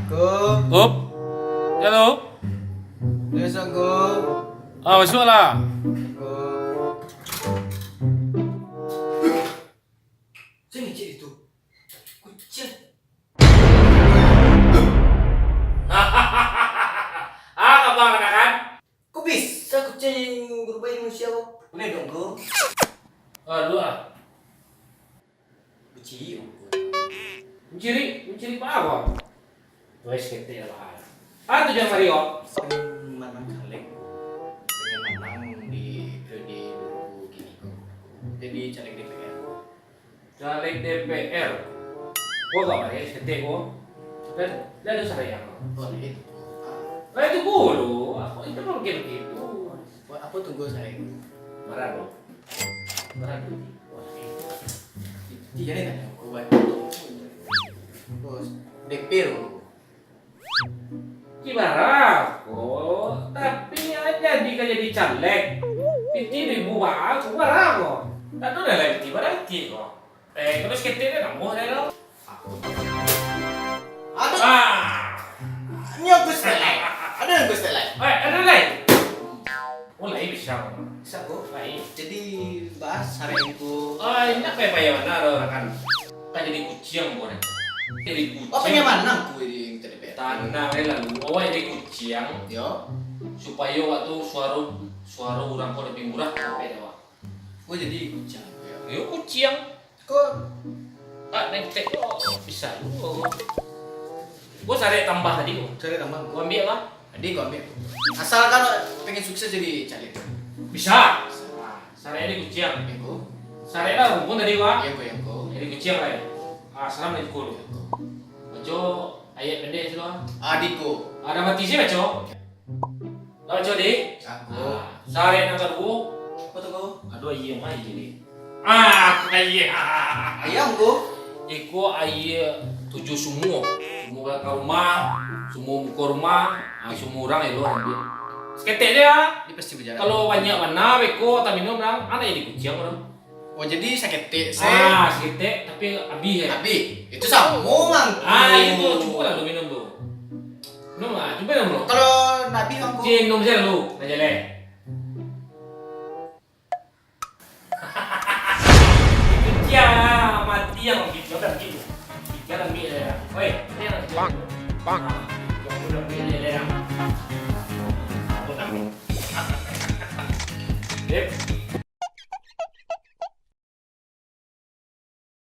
Kum, Up. Halo. besok Kum. Masuk lah. Kum. Sini cik itu. Kucing. Abang kan? Kok bisa kucing berubah manusia kok? Boleh dong Kum. Lu ah. Kucing. Menciri apa? Wes kete lah. Tujuan Mario. Pengen menang caleg. Pengen menang di periode 2000 gini Kum. Jadi caleg DPR. Caleg DPR. Gua gak pakai kete gua. Dan ada saya. Boleh. Itu dulu. Aku itu belum begitu. Wah, aku tunggu saya. Marah dong. Marah dulu. Iya nih tanya aku buat bos DP loh. Gimana? Tapi aja jadi caleg. Piti dibuat, aku marah kok. Tak tahu dah lagi, berarti kok. Terus kita ni nak muh dah lo. Ada. Ini aku setelai. Ada yang aku setelai. Ada lain. Mulai bisa kok. Bisa kok. Baik. Jadi bahas hari itu. Ini apa ya mana orang kan? Kan jadi kucing kok. Jadi kucing. Oh pengen mana aku di TDP? Tanah lalu. Jadi kucing. Yo. Supaya waktu suara orang kau lebih murah sampai dah. Gue jadi kucing. Yo kucing. Kok Nengtek bisa juga. Gua cari tambah tadi gua. cari tambah? Gua ambil lah. Adik gue ambil. Asal kan pengen sukses jadi caleg. Bisa. Sare ini kucing. Yang gue. Sare lah rumpun tadi gua. Yang gue. Jadi kucing lah. Salam dari kulu. Baco ayat pendek sih lo. Adikku. Ada mati sih baco. Baco di. Aku. Sare nang kedua. Apa tuh kau? Aduh iya mai jadi. Iya. Ayam gue. Iko ayat 7 semua. Semua ke rumah, semua muka rumah, semua orang itu ambil. Seketek dia. Ini pasti berjalan. Kalau banyak mana beko tak minum nang ada jadi kucing orang. Oh jadi sakit saya. Seketek tapi habis ya. Abi, itu sambungan. Itu cukup lah lu minum tuh. Minum lah, coba minum lu. Kalau Nabi aku. Minum saja lu, aja leh. Kucing mati yang gitu kan gitu. Jangan ambil ya. Oi, ini yang. Bang.